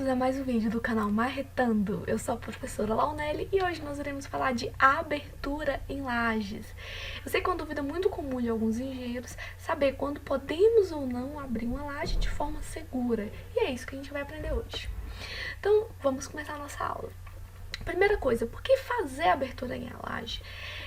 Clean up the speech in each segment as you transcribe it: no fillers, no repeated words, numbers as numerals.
a mais um vídeo do canal Marretando. Eu sou a professora Launelli e hoje nós iremos falar de abertura em lajes. Eu sei que é uma dúvida muito comum de alguns engenheiros saber quando podemos ou não abrir uma laje de forma segura. E é isso que a gente vai aprender hoje. Então, vamos começar a nossa aula. Primeira coisa, por que fazer abertura em laje?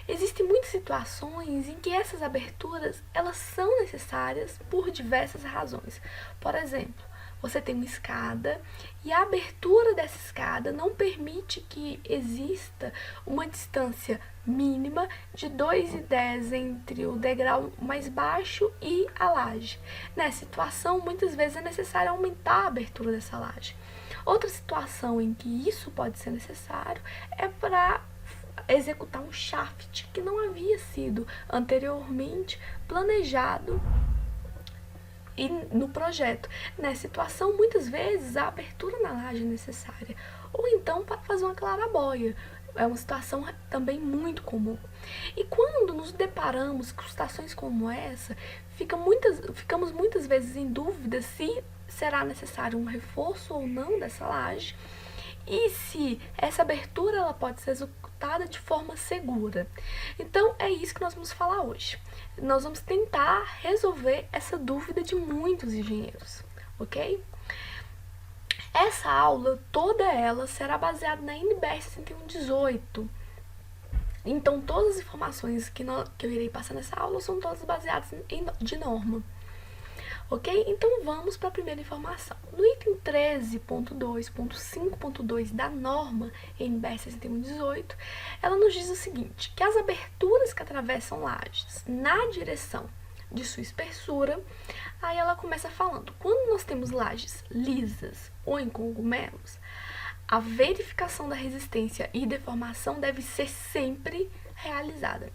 Existem muitas situações em que essas aberturas elas são necessárias por diversas razões. Por exemplo, você tem uma escada e a abertura dessa escada não permite que exista uma distância mínima de 2,10 entre o degrau mais baixo e a laje. Nessa situação, muitas vezes é necessário aumentar a abertura dessa laje. Outra situação em que isso pode ser necessário é para executar um shaft que não havia sido anteriormente planejado e no projeto. Nessa situação, muitas vezes a abertura na laje é necessária, ou então para fazer uma claraboia. É uma situação também muito comum. E quando nos deparamos com situações como essa, ficamos muitas vezes em dúvida se será necessário um reforço ou não dessa laje e se essa abertura ela pode ser executada de forma segura. Então é isso que nós vamos falar hoje. Nós vamos tentar resolver essa dúvida de muitos engenheiros, ok? Essa aula, toda ela, será baseada na NBR 6118. Então, todas as informações que eu irei passar nessa aula são todas baseadas de norma. Ok? Então, vamos para a primeira informação. No item 13.2.5.2 da norma NBR 6118, ela nos diz o seguinte, que as aberturas que atravessam lajes na direção de sua espessura, aí ela começa falando, quando nós temos lajes lisas ou em cogumelos, a verificação da resistência e deformação deve ser sempre realizada.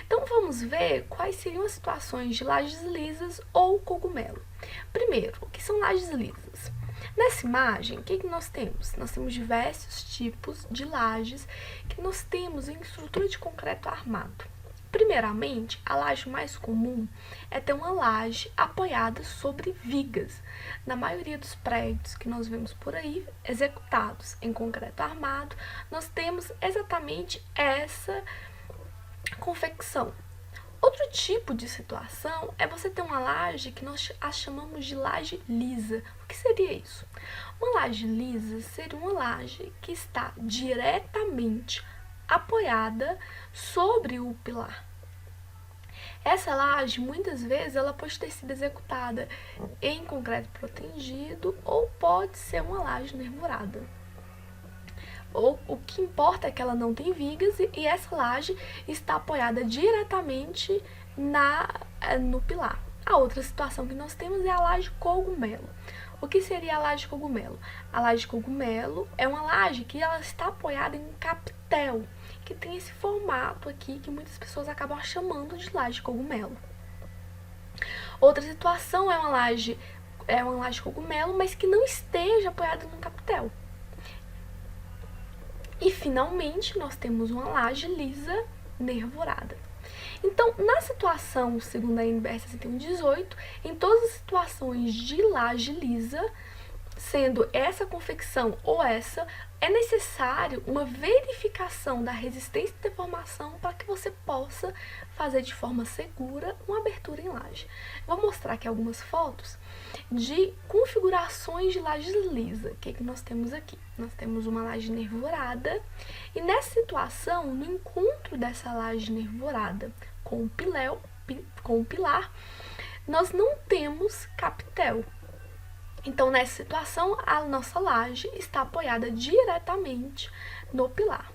Então vamos ver quais seriam as situações de lajes lisas ou cogumelo. Primeiro, o que são lajes lisas? Nessa imagem, o que nós temos? Nós temos diversos tipos de lajes que nós temos em estrutura de concreto armado. Primeiramente, a laje mais comum é ter uma laje apoiada sobre vigas. Na maioria dos prédios que nós vemos por aí, executados em concreto armado, nós temos exatamente essa confecção. Outro tipo de situação é você ter uma laje que nós a chamamos de laje lisa. O que seria isso? Uma laje lisa seria uma laje que está diretamente apoiada sobre o pilar. Essa laje, muitas vezes, ela pode ter sido executada em concreto protegido ou pode ser uma laje nervurada. O que importa é que ela não tem vigas e essa laje está apoiada diretamente no pilar. A outra situação que nós temos é a laje cogumelo. O que seria a laje cogumelo? A laje cogumelo é uma laje que ela está apoiada em um capitel, que tem esse formato aqui que muitas pessoas acabam chamando de laje cogumelo. Outra situação é uma laje cogumelo, mas que não esteja apoiada num capitel. E finalmente nós temos uma laje lisa nervurada. Então, na situação, segundo a NBR 6118, em todas as situações de laje lisa, sendo essa confecção ou essa, é necessário uma verificação da resistência e deformação para que você possa fazer de forma segura uma abertura em laje. Vou mostrar aqui algumas fotos de configurações de lajes lisa. O que nós temos aqui? Nós temos uma laje nervurada e nessa situação, no encontro dessa laje nervurada com o pilar, nós não temos capitel. Então, nessa situação, a nossa laje está apoiada diretamente no pilar.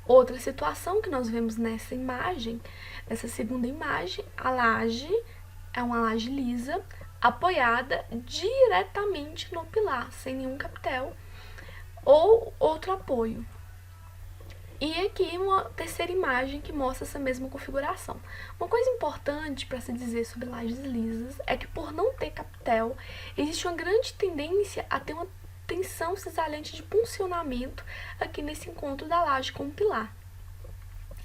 Outra situação que nós vemos nessa imagem, nessa segunda imagem, a laje é uma laje lisa, apoiada diretamente no pilar, sem nenhum capitel ou outro apoio. E aqui uma terceira imagem que mostra essa mesma configuração. Uma coisa importante para se dizer sobre lajes lisas é que por não ter capitel, existe uma grande tendência a ter uma tensão cisalhante de puncionamento aqui nesse encontro da laje com o pilar.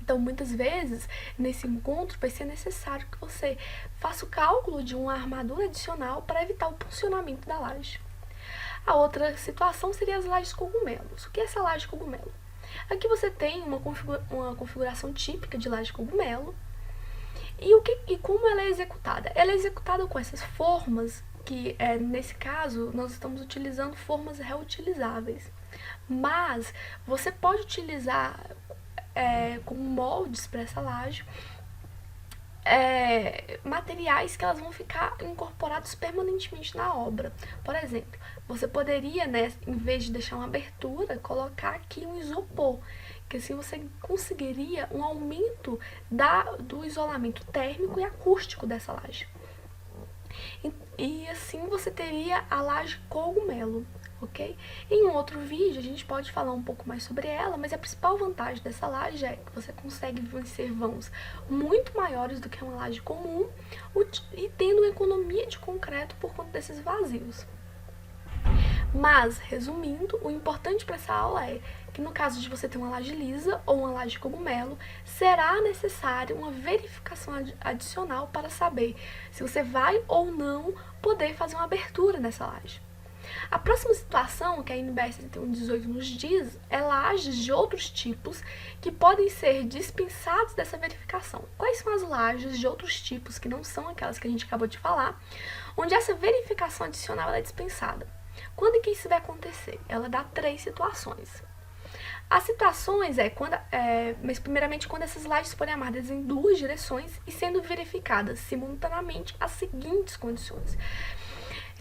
Então, muitas vezes, nesse encontro, vai ser necessário que você faça o cálculo de uma armadura adicional para evitar o puncionamento da laje. A outra situação seria as lajes cogumelos. O que é essa laje cogumelo? Aqui você tem uma configuração típica de laje cogumelo. E como ela é executada? Ela é executada com essas formas, que nesse caso nós estamos utilizando formas reutilizáveis. Mas você pode utilizar como moldes para essa laje materiais que elas vão ficar incorporados permanentemente na obra. Por exemplo, você poderia, né, em vez de deixar uma abertura, colocar aqui um isopor, que assim você conseguiria um aumento do isolamento térmico e acústico dessa laje. E assim você teria a laje cogumelo, ok? Em um outro vídeo a gente pode falar um pouco mais sobre ela, mas a principal vantagem dessa laje é que você consegue vencer vãos muito maiores do que uma laje comum e tendo uma economia de concreto por conta desses vazios. Mas, resumindo, o importante para essa aula é que no caso de você ter uma laje lisa ou uma laje cogumelo, será necessária uma verificação adicional para saber se você vai ou não poder fazer uma abertura nessa laje. A próxima situação que a NBR 7118 nos diz é lajes de outros tipos que podem ser dispensados dessa verificação. Quais são as lajes de outros tipos que não são aquelas que a gente acabou de falar, onde essa verificação adicional é dispensada? Quando que isso vai acontecer? Ela dá 3 situações. As situações mas primeiramente quando essas lajes forem armadas em 2 direções e sendo verificadas simultaneamente as seguintes condições.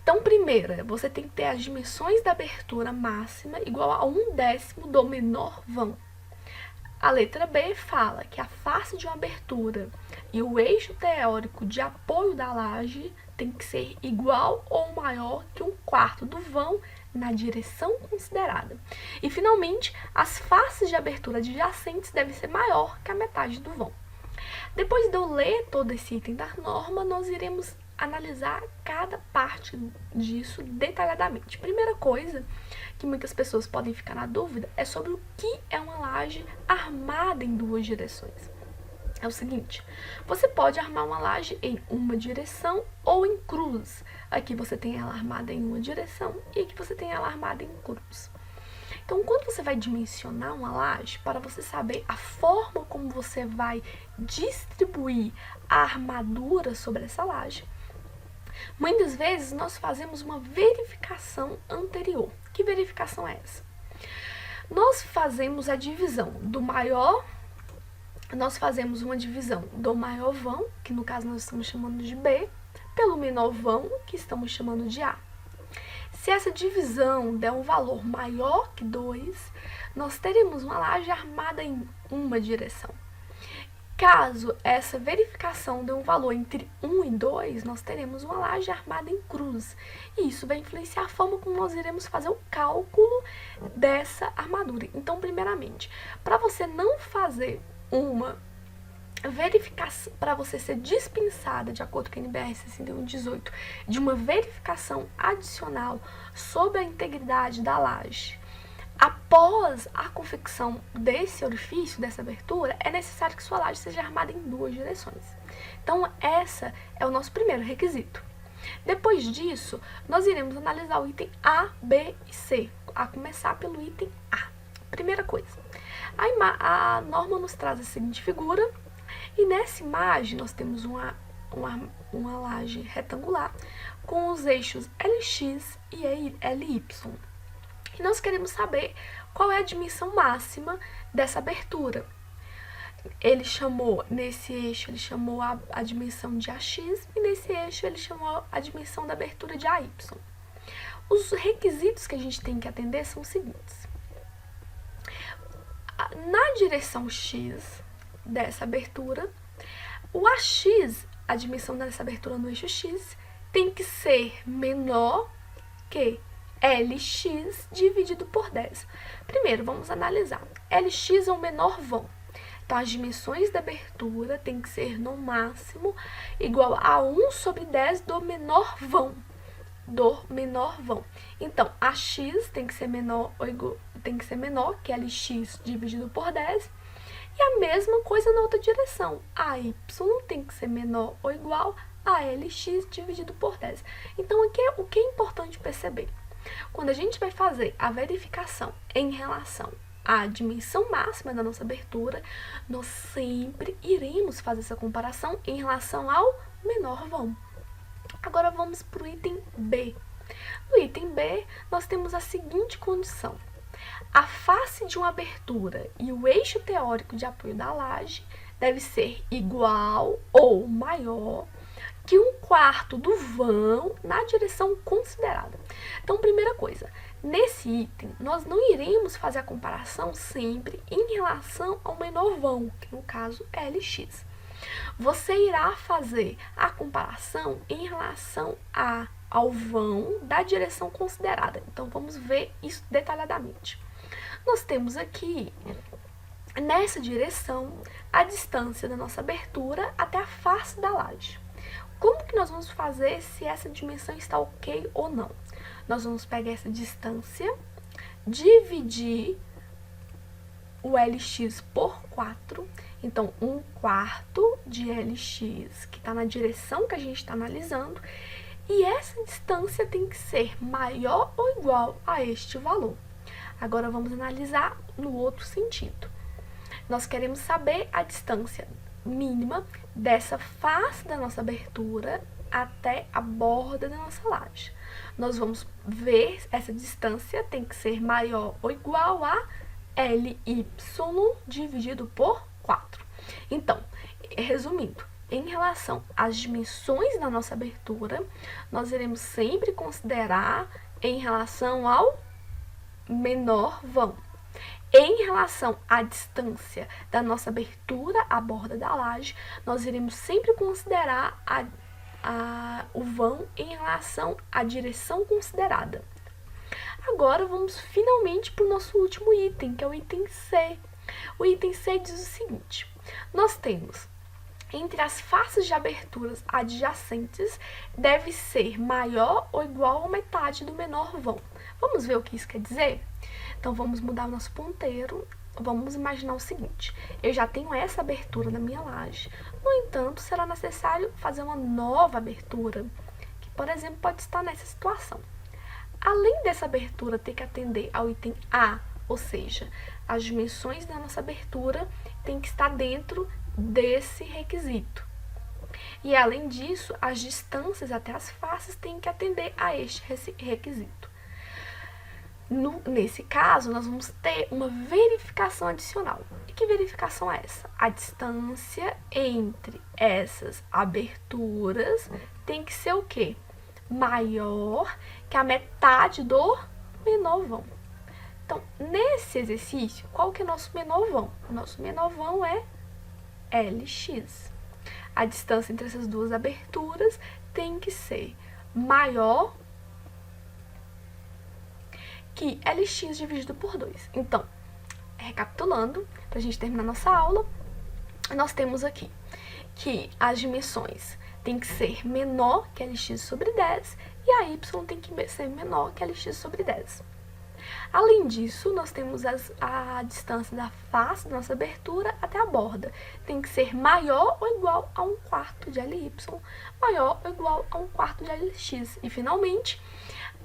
Então, primeira, você tem que ter as dimensões da abertura máxima igual a 1/10 do menor vão. A letra B fala que a face de uma abertura e o eixo teórico de apoio da laje tem que ser igual ou maior que 1/4 do vão na direção considerada. E, finalmente, as faces de abertura adjacentes devem ser maior que a metade do vão. Depois de eu ler todo esse item da norma, nós iremos analisar cada parte disso detalhadamente. Primeira coisa que muitas pessoas podem ficar na dúvida é sobre o que é uma laje armada em 2 direções. É o seguinte, você pode armar uma laje em uma direção ou em cruz. Aqui você tem ela armada em uma direção e aqui você tem ela armada em cruz. Então, quando você vai dimensionar uma laje, para você saber a forma como você vai distribuir a armadura sobre essa laje, muitas vezes nós fazemos uma verificação anterior. Que verificação é essa? Nós fazemos a divisão do maior, nós fazemos uma divisão do maior vão, que no caso nós estamos chamando de B, pelo menor vão, que estamos chamando de A. Se essa divisão der um valor maior que 2, nós teremos uma laje armada em uma direção. Caso essa verificação dê um valor entre 1 e 2, nós teremos uma laje armada em cruz. E isso vai influenciar a forma como nós iremos fazer o cálculo dessa armadura. Então, primeiramente, para você não fazer uma verificação, para você ser dispensada, de acordo com a NBR 6118, de uma verificação adicional sobre a integridade da laje, após a confecção desse orifício, dessa abertura, é necessário que sua laje seja armada em 2 direções. Então, essa é o nosso primeiro requisito. Depois disso, nós iremos analisar o item A, B e C, a começar pelo item A. Primeira coisa, a norma nos traz a seguinte figura, e nessa imagem nós temos uma laje retangular com os eixos LX e LY. E nós queremos saber qual é a dimensão máxima dessa abertura. Nesse eixo ele chamou a dimensão de AX e nesse eixo ele chamou a dimensão da abertura de AY. Os requisitos que a gente tem que atender são os seguintes. Na direção X dessa abertura, o AX, a dimensão dessa abertura no eixo X, tem que ser menor que LX dividido por 10. Primeiro, vamos analisar. LX é o menor vão. Então, as dimensões da abertura tem que ser, no máximo, igual a 1/10 do menor vão. Então, AX tem que ser menor que LX dividido por 10. E a mesma coisa na outra direção. AY tem que ser menor ou igual a LX dividido por 10. Então, aqui, o que é importante perceber? Quando a gente vai fazer a verificação em relação à dimensão máxima da nossa abertura, nós sempre iremos fazer essa comparação em relação ao menor vão. Agora vamos para o item B. No item B, nós temos a seguinte condição. A face de uma abertura e o eixo teórico de apoio da laje deve ser igual ou maior que 1/4 do vão na direção considerada. Então, primeira coisa, nesse item, nós não iremos fazer a comparação sempre em relação ao menor vão, que no caso é LX. Você irá fazer a comparação em relação ao vão da direção considerada. Então, vamos ver isso detalhadamente. Nós temos aqui, nessa direção, a distância da nossa abertura até a face da laje. Como que nós vamos fazer se essa dimensão está ok ou não? Nós vamos pegar essa distância, dividir o LX por 4, então 1/4 de LX, que está na direção que a gente está analisando, e essa distância tem que ser maior ou igual a este valor. Agora vamos analisar no outro sentido. Nós queremos saber a distância mínima dessa face da nossa abertura até a borda da nossa laje. Nós vamos ver essa distância tem que ser maior ou igual a LY dividido por 4. Então, resumindo, em relação às dimensões da nossa abertura, nós iremos sempre considerar em relação ao menor vão. Em relação à distância da nossa abertura à borda da laje, nós iremos sempre considerar o vão em relação à direção considerada. Agora vamos finalmente para o nosso último item, que é o item C. O item C diz o seguinte: nós temos entre as faces de aberturas adjacentes deve ser maior ou igual a metade do menor vão. Vamos ver o que isso quer dizer? Então, vamos mudar o nosso ponteiro. Vamos imaginar o seguinte: eu já tenho essa abertura na minha laje. No entanto, será necessário fazer uma nova abertura, que, por exemplo, pode estar nessa situação. Além dessa abertura ter que atender ao item A, ou seja, as dimensões da nossa abertura tem que estar dentro desse requisito. E, além disso, as distâncias até as faces têm que atender a este requisito. Nesse caso, nós vamos ter uma verificação adicional. E que verificação é essa? A distância entre essas aberturas tem que ser o quê? Maior que a metade do menor vão. Então, nesse exercício, qual que é o nosso menor vão? O nosso menor vão é LX. A distância entre essas duas aberturas tem que ser maior que LX dividido por 2. Então, recapitulando, para a gente terminar nossa aula, nós temos aqui que as dimensões tem que ser menor que LX sobre 10 e a Y tem que ser menor que LX sobre 10. Além disso, nós temos a distância da face da nossa abertura até a borda. Tem que ser maior ou igual a 1/4 de LY, maior ou igual a 1/4 de LX. E, finalmente,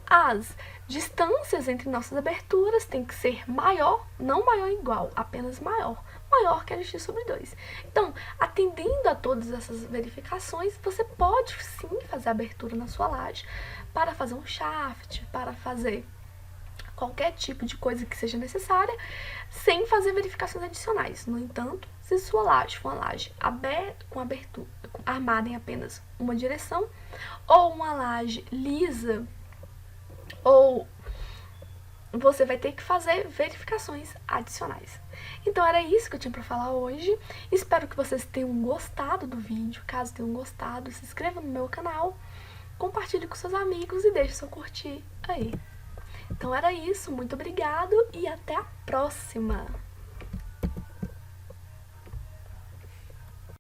as distâncias entre nossas aberturas tem que ser maior, não maior ou igual, apenas maior que LX sobre 2. Então, atendendo a todas essas verificações, você pode sim fazer a abertura na sua laje para fazer um shaft, para fazer qualquer tipo de coisa que seja necessária, sem fazer verificações adicionais. No entanto, se sua laje for uma laje com abertura armada em apenas uma direção, ou uma laje lisa, ou você vai ter que fazer verificações adicionais. Então, era isso que eu tinha para falar hoje. Espero que vocês tenham gostado do vídeo. Caso tenham gostado, se inscreva no meu canal, compartilhe com seus amigos e deixe seu curtir aí. Então, era isso. Muito obrigado e até a próxima!